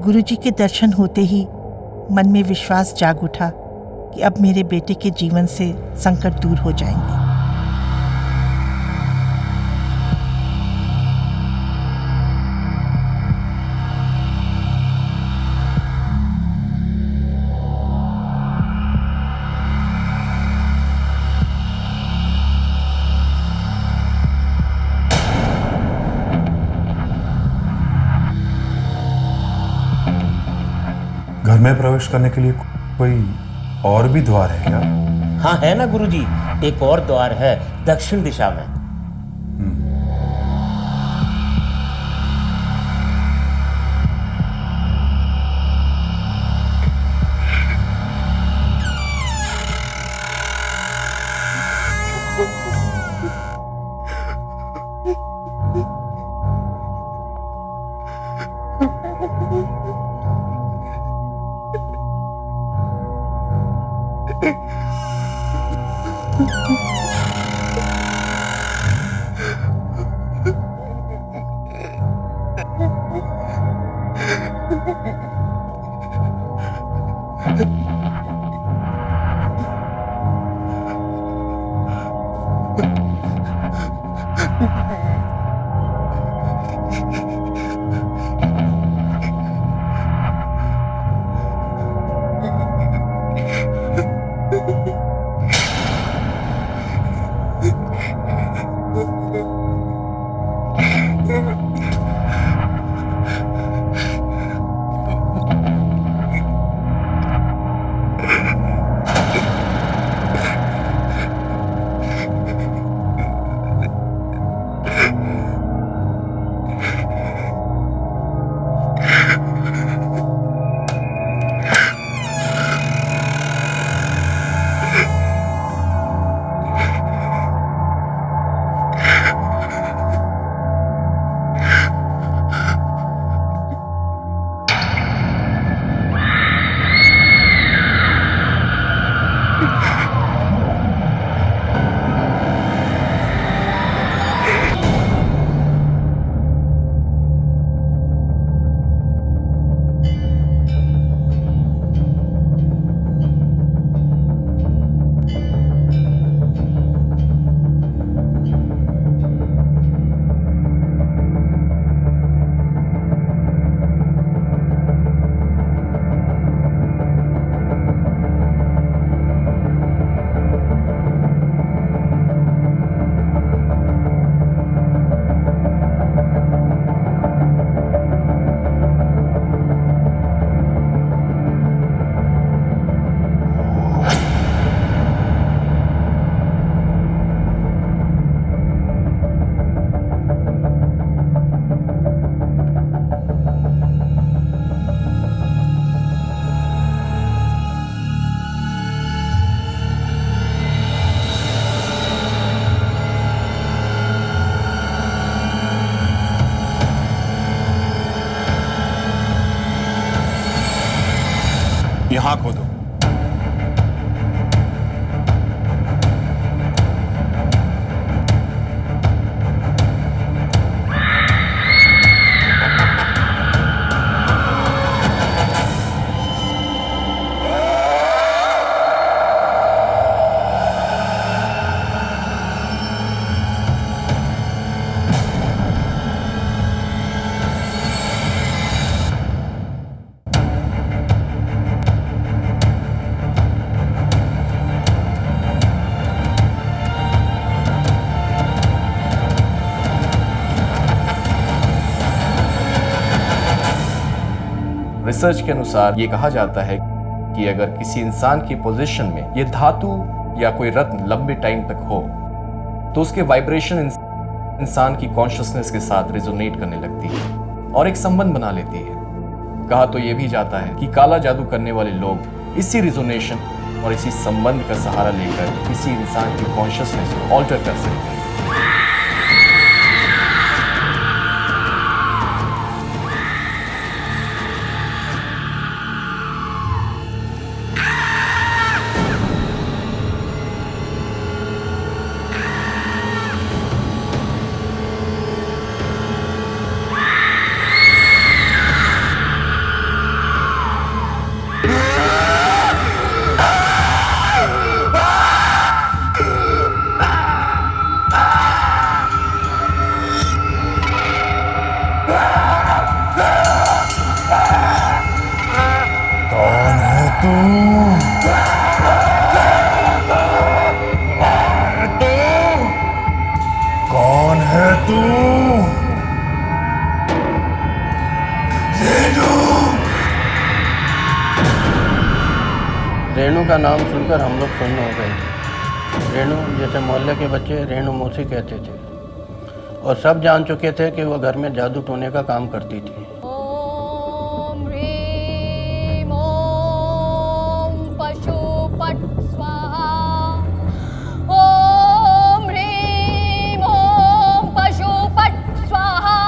गुरुजी के दर्शन होते ही मन में विश्वास जाग उठा कि अब मेरे बेटे के जीवन से संकट दूर हो जाएंगे। घर में प्रवेश करने के लिए कोई और भी द्वार है क्या? हाँ है ना गुरुजी, एक और द्वार है दक्षिण दिशा में। यहाँ खोदो। रिसर्च के अनुसार ये कहा जाता है कि अगर किसी इंसान की पोजीशन में ये धातु या कोई रत्न लंबे टाइम तक हो तो उसके वाइब्रेशन इंसान की कॉन्शियसनेस के साथ रेजोनेट करने लगती है और एक संबंध बना लेती है। कहा तो ये भी जाता है कि काला जादू करने वाले लोग इसी रेजोनेशन और इसी संबंध का सहारा लेकर किसी इंसान की कॉन्शियसनेस को ऑल्टर कर सकते हैं। कौन है तू? रेणु का नाम सुनकर हम लोग सुन्न हो गए थे। रेणु जैसे मोहल्ले के बच्चे रेणु मौसी कहते थे और सब जान चुके थे कि वो घर में जादू टोने का काम करती थी। पशुपट स्वाहा। ओम ह्रीम ओम पशुपट स्वाहा।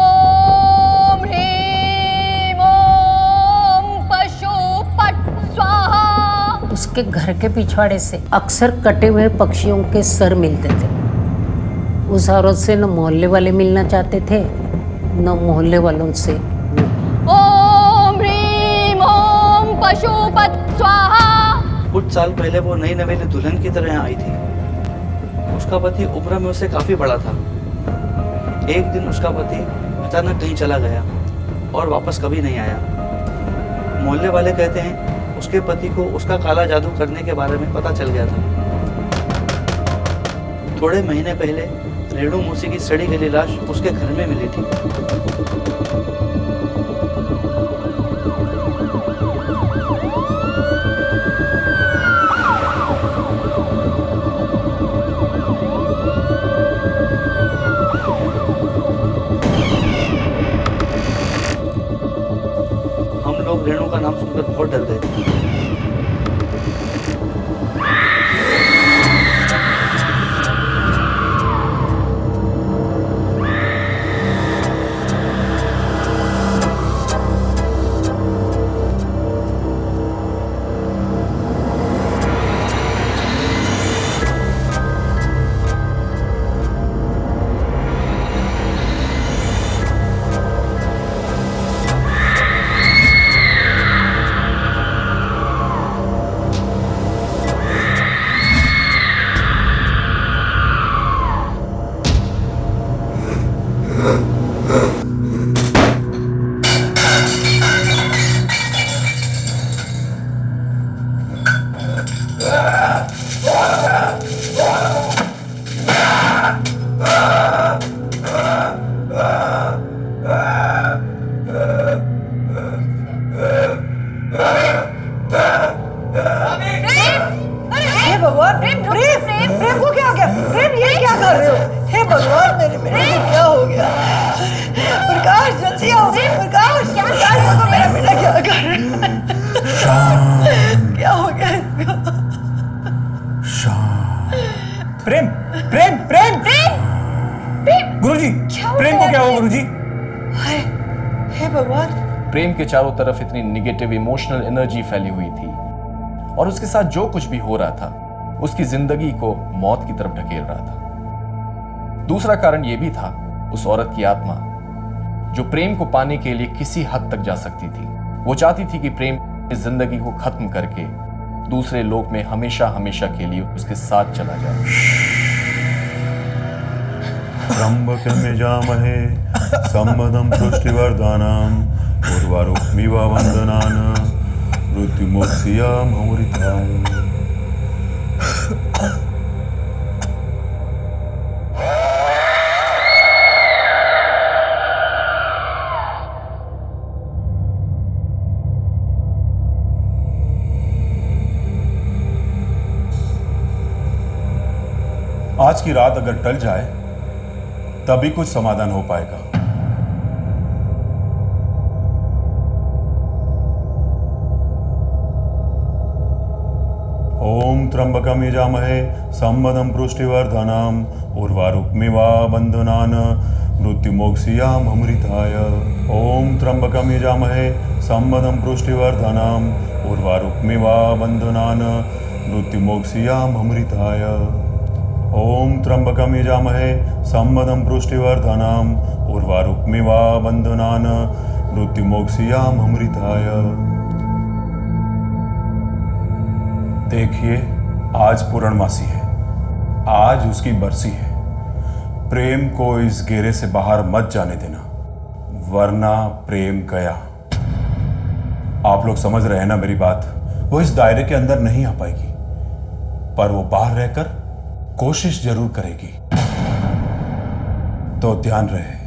ओम ह्रीम ओम पशुपट स्वाहा। उसके घर के पिछवाड़े से अक्सर कटे हुए पक्षियों के सर मिलते थे। उस औरत से न मोहल्ले वाले मिलना चाहते थे न मोहल्ले वालों से। ओम ह्रीम ओम पशुपत स्वाहा। कुछ साल पहले वो नई नवेली दुल्हन की तरह आई थी। उसका पति उम्र में उससे काफी बड़ा था। एक दिन उसका पति अचानक कहीं चला गया और वापस कभी नहीं आया। मोहल्ले वाले कहते हैं उसके पति को उसका काला जादू करने के बारे में पता चल गया था। थोड़े महीने पहले रेणु मौसी की सड़ी गली लाश उसके घर में मिली थी। हम लोग रेणु का नाम सुनकर बहुत डर गए थे। हे भगवान प्रेम प्रेम को क्या हो गया? प्रेम ये क्या कर रहे हो? हे भगवान मेरे बेटे को क्या हो गया? प्रकाश जल्दी आओ। प्रकाश क्या कर रहे हो? मेरा बेटा क्या कर रहा है? क्या हो गया इसको? प्रेम प्रेम प्रेम गुरुजी, प्रेम को क्या हुआ गुरुजी? हे भगवान प्रेम के चारों तरफ इतनी निगेटिव इमोशनल एनर्जी फैली हुई थी और उसके साथ जो कुछ भी हो रहा था उसकी जिंदगी को मौत की तरफ ढकेल रहा था। दूसरा कारण यह भी था उस औरत की आत्मा जो प्रेम को पाने के लिए किसी हद तक जा सकती थी। वो चाहती थी कि प्रेम इस जिंदगी को खत्म करके दूसरे लोक में हमेशा हमेशा के लिए उसके साथ चला जाए। त्र्यंबकं यजामहे सम्मदं पुष्टिवर्धनम् उर्वारुकमिव वन्दनान् मृत्युमोक्षीयमामृताय। आज की रात अगर टल जाए तभी कुछ समाधान हो पाएगा। ओम त्र्यंबकं यजामहे सम्मदं पुष्टिवर्धनम् उर्वारुकमिव वन्दनान् मृत्युमोक्षीयमामृताय। ओम त्र्यंबकं यजामहे सम्मदं पुष्टिवर्धनम् उर्वारुकमिव वन्दनान् मृत्युमोक्षीयमामृताय। ओम त्र्यंबकं यजामहे सम्मदं पुष्टिवर्धनम् उर्वारुकमिव वन्दनान् मृत्युमोक्षीयमामृताय। देखिए, आज पूर्णमासी है, आज उसकी बरसी है। प्रेम को इस घेरे से बाहर मत जाने देना, वरना प्रेम गया। आप लोग समझ रहे हैं ना मेरी बात? वो इस दायरे के अंदर नहीं आ पाएगी, पर वो बाहर रहकर कोशिश जरूर करेगी। तो ध्यान रहे।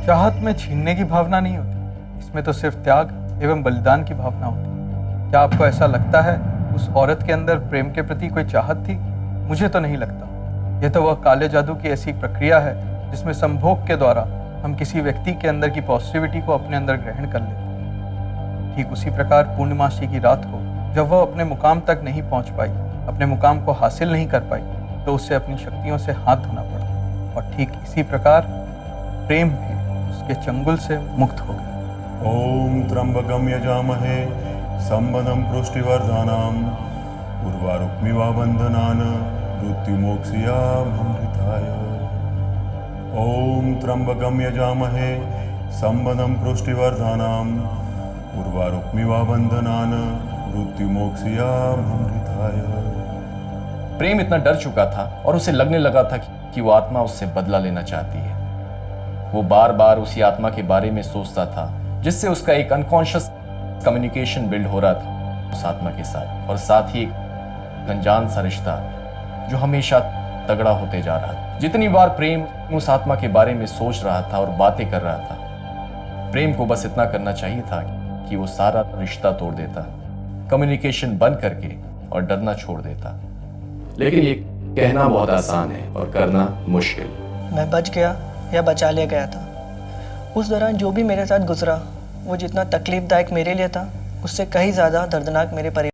चाहत में छीनने की भावना नहीं होती, इसमें तो सिर्फ त्याग एवं बलिदान की भावना होती। क्या आपको ऐसा लगता है उस औरत के अंदर प्रेम के प्रति कोई चाहत थी? मुझे तो नहीं लगता। यह तो वह काले जादू की ऐसी प्रक्रिया है जिसमें संभोग के द्वारा हम किसी व्यक्ति के अंदर की पॉजिटिविटी को अपने अंदर ग्रहण कर लेते हैं। ठीक उसी प्रकार पूर्णिमासी की रात को जब वह अपने मुकाम तक नहीं पहुंच पाई, अपने मुकाम को हासिल नहीं कर पाई, तो उसे अपनी शक्तियों से हाथ धोना पड़ा। और ठीक इसी प्रकार प्रेम भी उसके चंगुल से मुक्त हो गया। ओम त्र्यंबकम यजामहे संबदं पुष्टिवर्धनम् उर्वारुक्मिवा बंधनान मृत्युमोक्षयामृताय। ओम त्र्यंबकम यजामहे संबदं पुष्टिवर्धनम् उर्वारुक्मिवा बंधनान मृत्युमोक्षयामृताय। प्रेम इतना डर चुका था और उसे लगने लगा था कि वो आत्मा उससे बदला लेना चाहती है। वो बार बार उसी आत्मा के बारे में सोचता था जिससे उसका एक अनकॉन्शियस कम्युनिकेशन बिल्ड हो रहा था उस आत्मा के साथ, और साथ ही एक अनजान सा रिश्ता जो हमेशा तगड़ा होते जा रहा था। जितनी बार प्रेम उस आत्मा के बारे में सोच रहा था और बातें कर रहा था, प्रेम को बस इतना करना चाहिए था कि वो सारा रिश्ता तोड़ देता, कम्युनिकेशन बंद करके और डरना छोड़ देता। लेकिन ये कहना बहुत आसान है और करना मुश्किल। मैं बच गया या बचा लिया गया था। उस दौरान जो भी मेरे साथ गुजरा वो जितना तकलीफदायक मेरे लिए था उससे कहीं ज़्यादा दर्दनाक मेरे परिवार